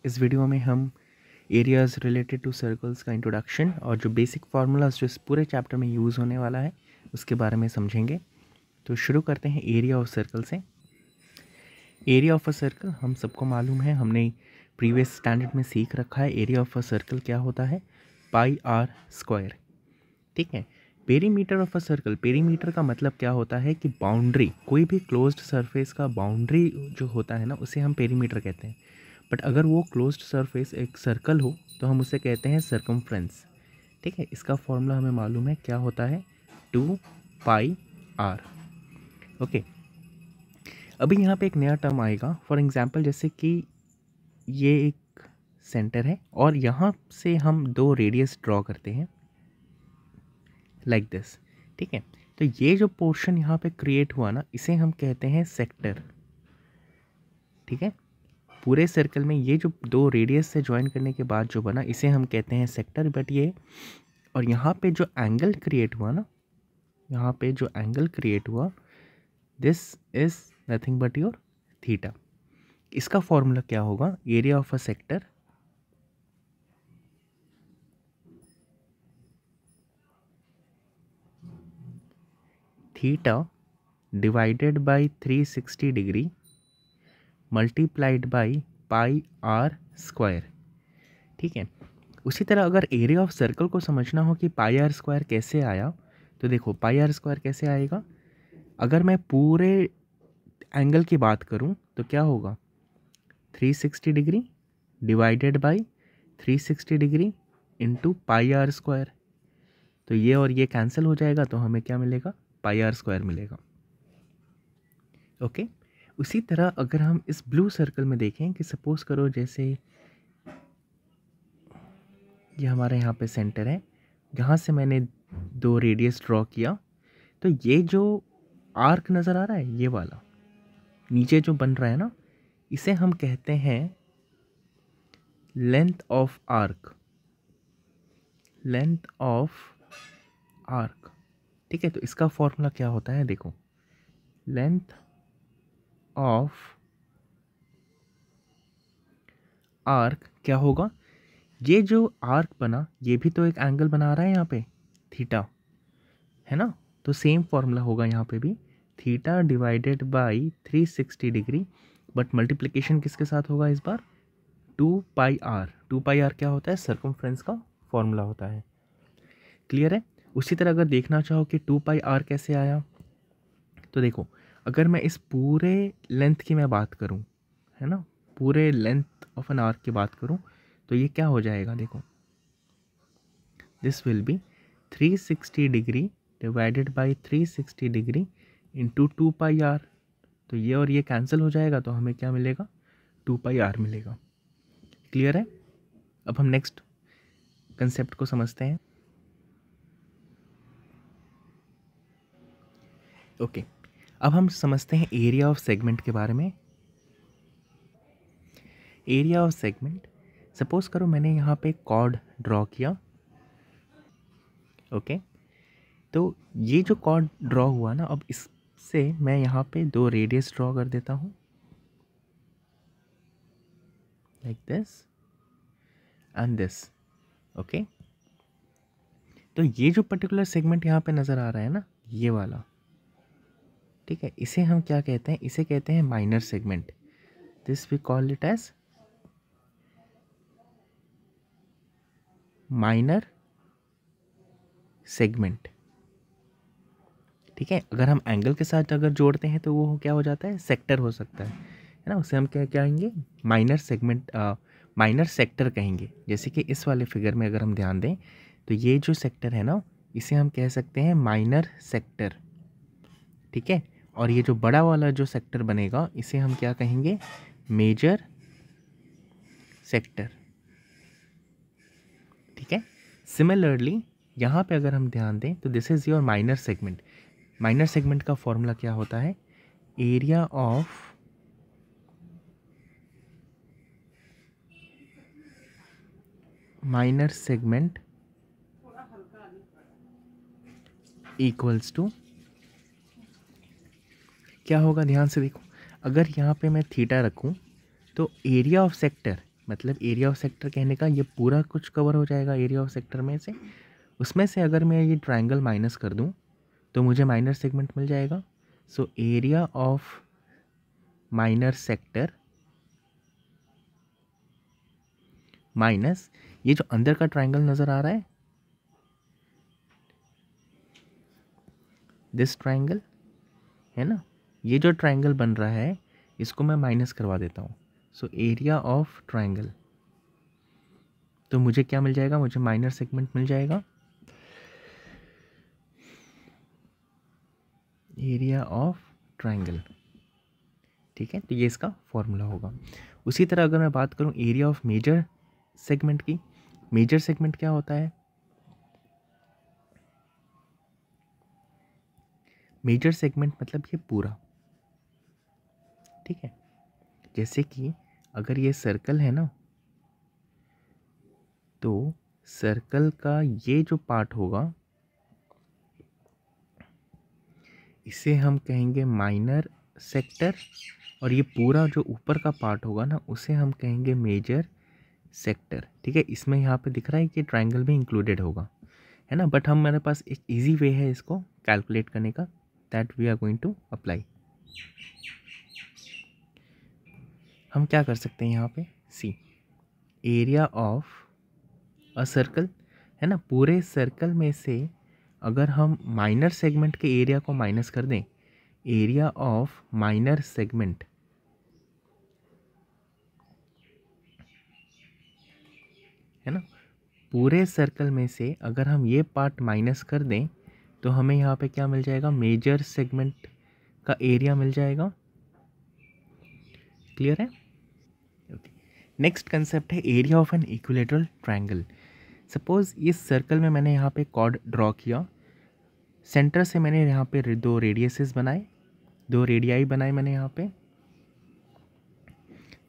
इस वीडियो में हम एरियाज रिलेटेड टू सर्कल्स का इंट्रोडक्शन और जो बेसिक फार्मूलाज जो इस पूरे चैप्टर में यूज़ होने वाला है उसके बारे में समझेंगे। तो शुरू करते हैं एरिया ऑफ सर्कल से। एरिया ऑफ अ सर्कल हम सबको मालूम है, हमने प्रीवियस स्टैंडर्ड में सीख रखा है। एरिया ऑफ अ सर्कल क्या होता है? पाई आर स्क्वायर। ठीक है। Perimeter of a circle, perimeter का मतलब क्या होता है कि बाउंड्री, कोई भी क्लोज्ड सरफेस का बाउंड्री जो होता है ना, उसे हम पेरीमीटर कहते हैं। बट अगर वो क्लोज्ड सरफेस एक सर्कल हो तो हम उसे कहते हैं सर्कमफ्रेंस। ठीक है। इसका फॉर्मूला हमें मालूम है, क्या होता है? 2 पाई आर। ओके। अभी यहाँ पे एक नया टर्म आएगा। फॉर एग्जांपल जैसे कि ये एक सेंटर है और यहाँ से हम दो रेडियस ड्रॉ करते हैं लाइक दिस। ठीक है। तो ये जो पोर्शन यहाँ पे क्रिएट हुआ ना, इसे हम कहते हैं सेक्टर। ठीक है। पूरे सर्कल में ये जो दो रेडियस से ज्वाइन करने के बाद जो बना, इसे हम कहते हैं सेक्टर। बट ये और यहाँ पे जो एंगल क्रिएट हुआ ना, यहाँ पे जो एंगल क्रिएट हुआ, this is nothing but your theta. इसका फॉर्मूला क्या होगा? Area of a sector theta divided by 360 degree multiplied by pi r square. ठीक है। उसी तरह अगर एरिया ऑफ सर्कल को समझना हो कि पाई आर स्क्वायर कैसे आया, तो देखो पाई आर स्क्वायर कैसे आएगा। अगर मैं पूरे एंगल की बात करूं तो क्या होगा? 360 degree divided by 360 degree into pi r square. तो ये और ये कैंसिल हो जाएगा, तो हमें क्या मिलेगा? पाई आर स्क्वायर मिलेगा। ओके। उसी तरह अगर हम इस ब्लू सर्कल में देखें कि सपोज करो जैसे ये हमारे यहाँ पे सेंटर है, जहाँ से मैंने दो रेडियस ड्रॉ किया, तो ये जो आर्क नज़र आ रहा है, ये वाला नीचे जो बन रहा है ना, इसे हम कहते हैं length of arc. Length of arc. ठीक है। तो इसका फॉर्मूला क्या होता है? देखो, लेंथ ऑफ आर्क क्या होगा? ये जो आर्क बना, ये भी तो एक एंगल बना रहा है यहाँ पे, थीटा, है ना? तो सेम फॉर्मूला होगा यहाँ पे भी, theta divided by 360 degree. But multiplication किसके साथ होगा इस बार? 2 पाई आर। 2 पाई आर क्या होता है? सर्कमफ्रेंस का फॉर्मूला होता है। क्लियर है? उसी तरह अगर देखना चाहो कि 2 पाई आर कैसे आया, तो देखो, अगर मैं इस पूरे लेंथ की मैं बात करूं, है ना, पूरे लेंथ ऑफ एन आर्क की बात करूं, तो ये क्या हो जाएगा? देखो, this will be 360 degree divided by 360 degree into 2 pi r. तो ये और ये कैंसिल हो जाएगा, तो हमें क्या मिलेगा? 2 पाई आर मिलेगा। क्लियर है? अब हम नेक्स्ट कंसेप्ट को समझते हैं। ओके। अब हम समझते हैं एरिया ऑफ सेगमेंट के बारे में। एरिया ऑफ सेगमेंट, सपोज करो मैंने यहाँ पे कॉर्ड ड्रॉ किया। ओके। तो ये जो कॉर्ड ड्रॉ हुआ ना, अब इससे मैं यहाँ पे दो रेडियस ड्रॉ कर देता हूँ like this and this. Okay. तो ये जो पर्टिकुलर सेगमेंट यहाँ पे नज़र आ रहा है ना, ये वाला, ठीक है, इसे हम क्या कहते हैं? इसे कहते हैं minor segment. This we call it as minor segment. ठीक है। अगर हम एंगल के साथ अगर जोड़ते हैं तो वो क्या हो जाता है? सेक्टर हो सकता है ना? उसे हम क्या कहेंगे? माइनर सेगमेंट, माइनर सेक्टर कहेंगे। जैसे कि इस वाले फिगर में अगर हम ध्यान दें, तो ये जो सेक्टर है ना, इसे हम कह सकते हैं माइनर सेक्टर। ठीक है। और ये जो बड़ा वाला जो सेक्टर बनेगा, इसे हम क्या कहेंगे? Major sector. ठीक है। सिमिलरली यहाँ पे अगर हम ध्यान दें, तो this is your minor segment. Minor segment का फॉर्मूला क्या होता है? Area of minor segment equals to क्या होगा? ध्यान से देखो, अगर यहाँ पे मैं थीटा रखूँ, तो एरिया ऑफ सेक्टर मतलब एरिया ऑफ सेक्टर कहने का ये पूरा कुछ कवर हो जाएगा एरिया ऑफ सेक्टर में से। उसमें से अगर मैं ये ट्रायंगल माइनस कर दूं तो मुझे माइनर सेगमेंट मिल जाएगा। So area of minor sector minus ये जो अंदर का ट्रायंगल नज़र आ रहा है, दिस ट्रायंगल है ना, ये जो ट्रायंगल बन रहा है इसको मैं माइनस करवा देता हूँ। सो एरिया ऑफ ट्रायंगल, तो मुझे क्या मिल जाएगा, मुझे माइनर सेगमेंट मिल जाएगा, एरिया ऑफ ट्रायंगल। ठीक है, तो ये इसका फॉर्मूला होगा। उसी तरह अगर मैं बात करूँ एरिया ऑफ मेजर सेगमेंट की, मेजर सेगमेंट क्या होता है, मेजर सेगमेंट मतलब ये पूरा। ठीक है, जैसे कि अगर ये सर्कल है ना, तो सर्कल का ये जो पार्ट होगा इसे हम कहेंगे माइनर सेक्टर, और ये पूरा जो ऊपर का पार्ट होगा ना उसे हम कहेंगे मेजर सेक्टर। ठीक है, इसमें यहाँ पे दिख रहा है कि ट्रायंगल भी इंक्लूडेड होगा, है ना, बट हमारे पास एक इजी वे है इसको कैलकुलेट करने का, that we are going to apply. हम क्या कर सकते हैं यहाँ पे, see area of a circle, है ना, पूरे सर्कल में से अगर हम माइनर सेगमेंट के एरिया को माइनस कर दें, एरिया ऑफ माइनर सेगमेंट, है ना, पूरे सर्कल में से अगर हम ये पार्ट माइनस कर दें तो हमें यहाँ पे क्या मिल जाएगा, मेजर सेगमेंट का एरिया मिल जाएगा। क्लियर है? नेक्स्ट कंसेप्ट है area of an equilateral triangle. Suppose इस सर्कल में मैंने यहाँ पे कॉर्ड ड्रॉ किया, सेंटर से मैंने यहाँ पे दो रेडियसेस बनाए, दो रेडियाई बनाए मैंने यहाँ पे।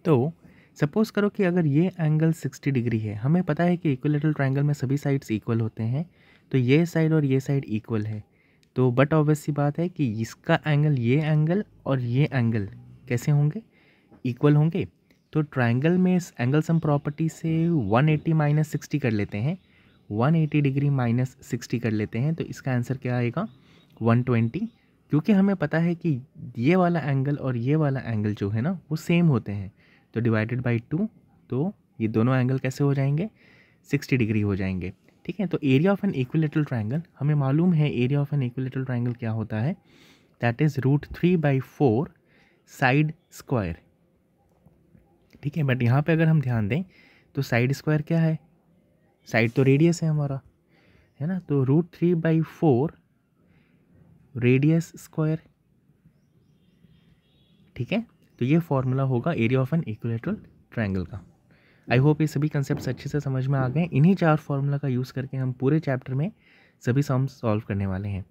तो सपोज करो कि अगर ये एंगल 60 डिग्री है, हमें पता है कि इक्विलेटरल ट्रायंगल में सभी साइड्स इक्वल होते हैं, तो ये साइड और ये साइड इक्वल है, तो बट ऑब्वियस सी बात है कि इसका एंगल, ये एंगल और ये एंगल कैसे होंगे, इक्वल होंगे। तो ट्रायंगल में इस एंगल सम प्रॉपर्टी से 180 माइनस 60 कर लेते हैं, 180 डिग्री माइनस 60 कर लेते हैं, तो इसका आंसर क्या आएगा, 120। क्योंकि हमें पता है कि ये वाला एंगल और ये वाला एंगल जो है ना वो सेम होते हैं, तो डिवाइडेड बाई 2, तो ये दोनों एंगल कैसे हो जाएंगे, 60 डिग्री हो जाएंगे। ठीक है, तो area of an equilateral triangle, हमें मालूम है area of an equilateral triangle क्या होता है, दैट इज़ √3/4 साइड स्क्वायर। ठीक है, बट यहाँ पे अगर हम ध्यान दें तो साइड स्क्वायर क्या है, साइड तो रेडियस है हमारा, है ना, तो √3/4 रेडियस स्क्वायर। ठीक है, तो ये फॉर्मूला होगा area of an equilateral triangle का। आई होप ये सभी कंसेप्ट अच्छे से समझ में आ गए। इन्हीं 4 फॉर्मूला का यूज़ करके हम पूरे चैप्टर में सभी सम्स सॉल्व करने वाले हैं।